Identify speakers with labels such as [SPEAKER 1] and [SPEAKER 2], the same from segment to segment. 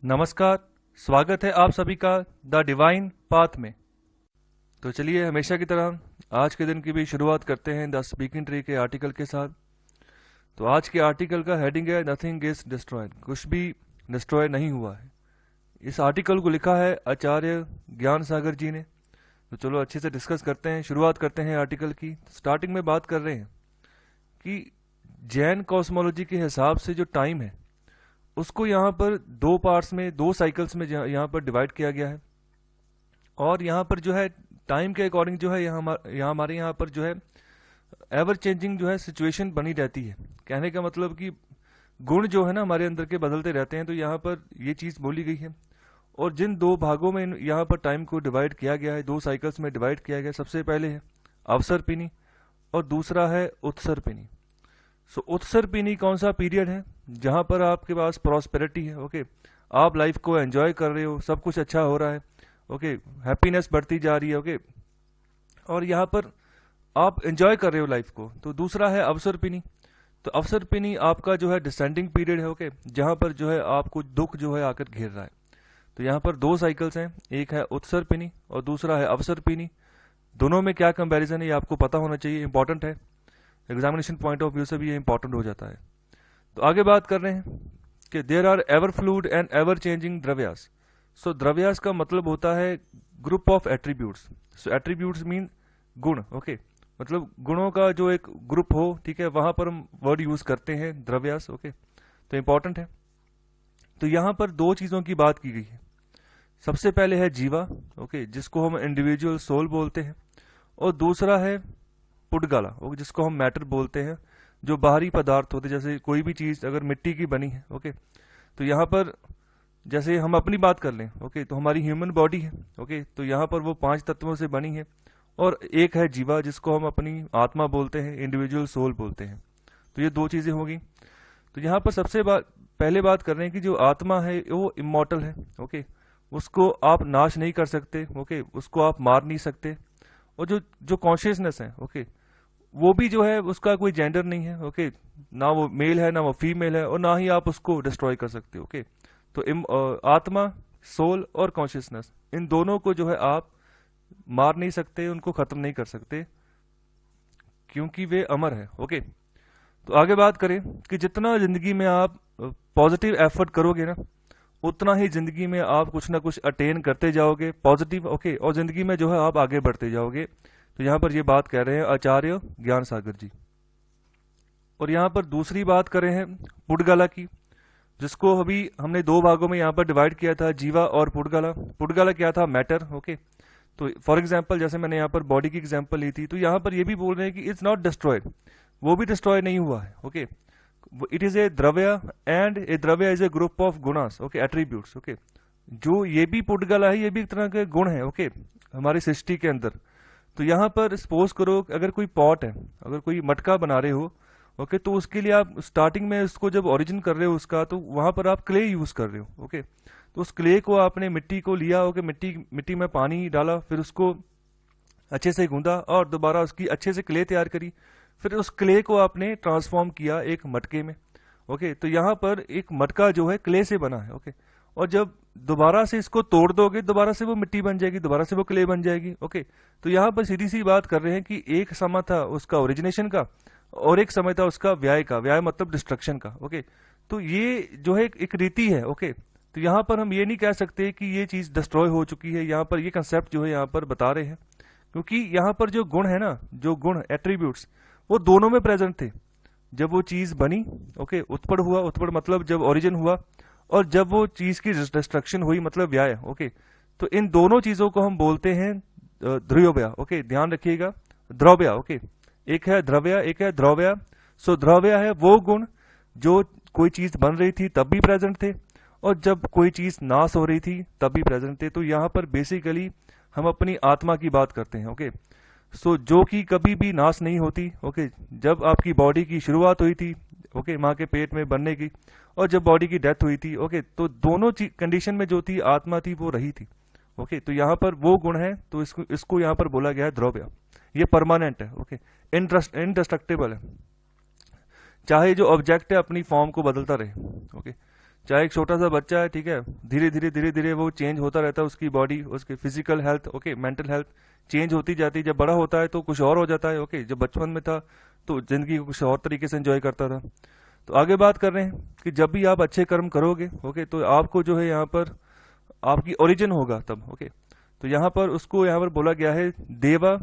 [SPEAKER 1] नमस्कार। स्वागत है आप सभी का द डिवाइन पाथ में। तो चलिए हमेशा की तरह आज के दिन की भी शुरुआत करते हैं द स्पीकिंग ट्री के आर्टिकल के साथ। तो आज के आर्टिकल का हेडिंग है नथिंग इज डिस्ट्रॉयड, कुछ भी डिस्ट्रॉय नहीं हुआ है। इस आर्टिकल को लिखा है आचार्य ज्ञान सागर जी ने। तो चलो अच्छे से डिस्कस करते हैं, शुरुआत करते हैं आर्टिकल की। स्टार्टिंग में बात कर रहे हैं कि जैन कॉस्मोलॉजी के हिसाब से जो टाइम है उसको यहाँ पर दो पार्ट्स में, दो साइकिल्स में यहाँ पर डिवाइड किया गया है। और यहाँ पर जो है टाइम के अकॉर्डिंग जो है यहाँ हमारे यहाँ पर जो है एवर चेंजिंग जो है सिचुएशन बनी रहती है। कहने का मतलब कि गुण जो है ना हमारे अंदर के बदलते रहते हैं। तो यहाँ पर ये चीज़ बोली गई है। और जिन दो भागों में यहाँ पर टाइम को डिवाइड किया गया है, दो साइकिल्स में डिवाइड किया गया है, सबसे पहले है अवसरपिनी और दूसरा है उत्सरपिनी। सो उत्सरपिनी कौन सा पीरियड है जहां पर आपके पास प्रॉस्पेरिटी है, ओके, आप लाइफ को एंजॉय कर रहे हो, सब कुछ अच्छा हो रहा है, ओके, हैप्पीनेस बढ़ती जा रही है, ओके, और यहाँ पर आप एंजॉय कर रहे हो लाइफ को। तो दूसरा है अवसरपिनी। तो अवसरपिनी आपका जो है डिसेंडिंग पीरियड है, ओके, जहां पर जो है आपको दुख जो है आकर घेर रहा है। तो यहाँ पर दो साइकिल्स हैं, एक है उत्सरपिनी और दूसरा है अवसरपिनी। दोनों में क्या कंपैरिजन है ये आपको पता होना चाहिए, इंपॉर्टेंट है, एग्जामिनेशन पॉइंट ऑफ व्यू से भी ये इंपॉर्टेंट हो जाता है। तो आगे बात कर रहे हैं कि there are ever fluid and ever changing dravyas. So द्रव्यास का मतलब होता है group of attributes. So attributes mean गुण, ओके, मतलब गुणों का जो एक ग्रुप हो, ठीक है, वहां पर हम वर्ड यूज करते हैं द्रव्यास, ओके, तो इंपॉर्टेंट है। तो यहां पर दो चीजों की बात की गई है। सबसे पहले है जीवा, ओके, जिसको हम इंडिविजुअल सोल बोलते हैं, और दूसरा है पुडगला, ओके, जिसको हम मैटर बोलते हैं, जो बाहरी पदार्थ होते हैं। जैसे कोई भी चीज अगर मिट्टी की बनी है, ओके, तो यहाँ पर जैसे हम अपनी बात कर लें, ओके, तो हमारी ह्यूमन बॉडी है, ओके, तो यहाँ पर वो 5 तत्वों से बनी है। और एक है जीवा, जिसको हम अपनी आत्मा बोलते हैं, इंडिविजुअल सोल बोलते हैं। तो ये दो चीजें होगी। तो यहाँ पर पहले बात कर रहे हैं कि जो आत्मा है वो इमॉर्टल है, ओके, उसको आप नाश नहीं कर सकते, ओके, उसको आप मार नहीं सकते। और जो जो कॉन्शियसनेस है, ओके, वो भी जो है उसका कोई जेंडर नहीं है, ओके, ना वो मेल है ना वो फीमेल है, और ना ही आप उसको डिस्ट्रॉय कर सकते, ओके। तो आत्मा, सोल और कॉन्शियसनेस, इन दोनों को जो है आप मार नहीं सकते, उनको खत्म नहीं कर सकते, क्योंकि वे अमर है, ओके। तो आगे बात करें कि जितना जिंदगी में आप पॉजिटिव एफर्ट करोगे ना, उतना ही जिंदगी में आप कुछ ना कुछ अटेन करते जाओगे पॉजिटिव, ओके, और जिंदगी में जो है आप आगे बढ़ते जाओगे। तो यहाँ पर ये बात कह रहे हैं आचार्य ज्ञान सागर जी। और यहाँ पर दूसरी बात कर रहे हैं पुडगला की, जिसको अभी हमने दो भागों में यहाँ पर डिवाइड किया था, जीवा और पुडगला। पुडगला क्या था? Matter, okay. तो फॉर एग्जाम्पल जैसे मैंने यहाँ पर बॉडी की एग्जाम्पल ली थी, तो यहाँ पर ये भी बोल रहे हैं कि इट्स नॉट डिस्ट्रॉयड, वो भी डिस्ट्रॉय नहीं हुआ है, ओके। इट इज ए द्रव्य एंड ए द्रव्य is a group of gunas, okay, attributes, okay. जो ये भी पुडगला है, ये भी एक तरह के गुण है, ओके, हमारी सृष्टि के अंदर। तो यहाँ पर सपोज करो अगर कोई पॉट है, अगर कोई मटका बना रहे हो, ओके, तो उसके लिए आप स्टार्टिंग में उसको जब ओरिजिन कर रहे हो उसका, तो वहां पर आप क्ले यूज कर रहे हो, ओके। तो उस क्ले को आपने मिट्टी को लिया, ओके, मिट्टी में पानी डाला, फिर उसको अच्छे से गूंदा और दोबारा उसकी अच्छे से क्ले तैयार करी, फिर उस क्ले को आपने ट्रांसफॉर्म किया एक मटके में, ओके। तो यहाँ पर एक मटका जो है क्ले से बना है, ओके, और जब दोबारा से इसको तोड़ दोगे, दोबारा से वो मिट्टी बन जाएगी, दोबारा से वो क्ले बन जाएगी, ओके। तो यहाँ पर सीधी सी बात कर रहे हैं कि एक समय था उसका ओरिजिनेशन का और एक समय था उसका व्याय का। व्याय मतलब डिस्ट्रक्शन का, ओके। तो ये जो है एक रीति है, ओके। तो यहाँ पर हम ये नहीं कह सकते कि ये चीज डिस्ट्रॉय हो चुकी है। यहाँ पर ये कंसेप्ट जो है यहाँ पर बता रहे हैं, क्योंकि यहाँ पर जो गुण है ना, जो गुण एट्रीब्यूट्स, वो दोनों में प्रेजेंट थे। जब वो चीज बनी, ओके, उत्पन्न हुआ, उत्पन्न मतलब जब ओरिजिन हुआ, और जब वो चीज की डिस्ट्रक्शन हुई मतलब व्याय, ओके। तो इन दोनों चीजों को हम बोलते हैं ध्रुव्य, ओके, ध्यान रखिएगा, द्रव्य, ओके। एक है द्रव्य, एक है द्रव्य। सो द्रव्य है वो गुण जो कोई चीज बन रही थी तब भी प्रेजेंट थे, और जब कोई चीज नाश हो रही थी तब भी प्रेजेंट थे। तो यहाँ पर बेसिकली हम अपनी आत्मा की बात करते हैं, ओके। सो जो कि कभी भी नाश नहीं होती, ओके। जब आपकी बॉडी की शुरुआत हुई थी, ओके, माँ के पेट में बनने की, और जब बॉडी की डेथ हुई थी, ओके, तो दोनों कंडीशन में जो थी आत्मा थी वो रही थी, ओके। तो यहाँ पर वो गुण है, तो इसको यहाँ पर बोला गया है द्रव्य। ये परमानेंट है, ओके, इंडिस्ट्रक्टिबल है, चाहे जो ऑब्जेक्ट है अपनी फॉर्म को बदलता रहे, ओके। चाहे एक छोटा सा बच्चा है, ठीक है, धीरे धीरे वो चेंज होता रहता है, उसकी बॉडी, उसकी physical health, okay, mental health change होती जाती है। जब बड़ा होता है तो कुछ और हो जाता है, ओके। जब बचपन में था तो जिंदगी को कुछ और तरीके से एंजॉय करता था। तो आगे बात कर रहे हैं कि जब भी आप अच्छे कर्म करोगे, ओके, तो आपको जो है यहाँ पर आपकी ओरिजिन होगा तब, ओके। तो यहाँ पर उसको यहाँ पर बोला गया है देवा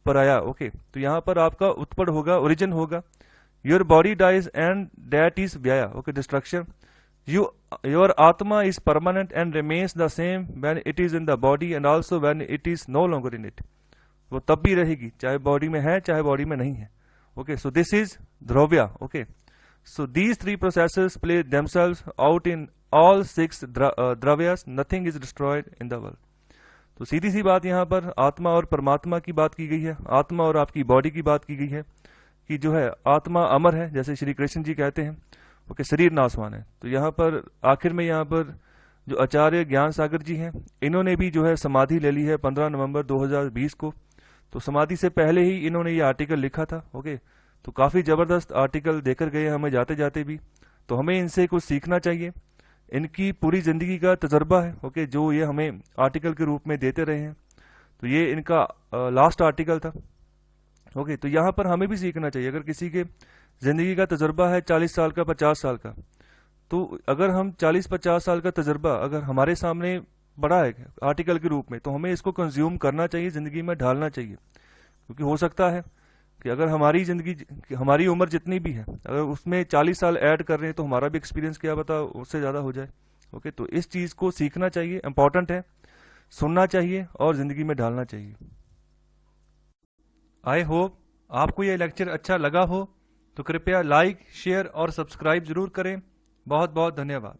[SPEAKER 1] पराया, ओके। तो यहाँ पर आपका उत्पन्न होगा, ओरिजिन होगा। Your body dies and that is vyaya, okay, destruction. Your atma is permanent and remains the same when it is in the body and also when it is no longer in it. वो तब भी रहेगी चाहे body में है चाहे body में नहीं है, okay. So this is dravya, okay. So these three processes play themselves out in all six dravyas, nothing is destroyed in the world. तो सीधी सी बात यहाँ पर आत्मा और परमात्मा की बात की गई है, आत्मा और आपकी बॉडी की बात की गई है कि जो है आत्मा अमर है, जैसे श्री कृष्ण जी कहते हैं, ओके, शरीर नाशवान है। तो यहाँ पर आखिर में यहाँ पर जो आचार्य ज्ञान सागर जी हैं, इन्होंने भी जो है समाधि ले ली है 15 नवंबर 2020 को। तो समाधि से पहले ही इन्होंने ये आर्टिकल लिखा था, ओके। तो काफी जबरदस्त आर्टिकल देकर गए हमें जाते जाते भी। तो हमें इनसे कुछ सीखना चाहिए, इनकी पूरी जिंदगी का तजर्बा है, ओके, जो ये हमें आर्टिकल के रूप में देते रहे हैं। तो ये इनका लास्ट आर्टिकल था, ओके। तो यहाँ पर हमें भी सीखना चाहिए। अगर किसी के जिंदगी का तजर्बा है 40 साल का, 50 साल का, तो अगर हम 40-50 साल का तजर्बा अगर हमारे सामने बड़ा है आर्टिकल के रूप में, तो हमें इसको कंज्यूम करना चाहिए, जिंदगी में ढालना चाहिए। क्योंकि हो सकता है कि अगर हमारी जिंदगी, हमारी उम्र जितनी भी है, अगर उसमें 40 साल ऐड कर रहे हैं तो हमारा भी एक्सपीरियंस क्या पता उससे ज्यादा हो जाए, ओके। तो इस चीज को सीखना चाहिए, इंपॉर्टेंट है, सुनना चाहिए और जिंदगी में ढालना चाहिए। आई होप आपको यह लेक्चर अच्छा लगा हो, तो कृपया लाइक, शेयर और सब्सक्राइब जरूर करें। बहुत बहुत धन्यवाद।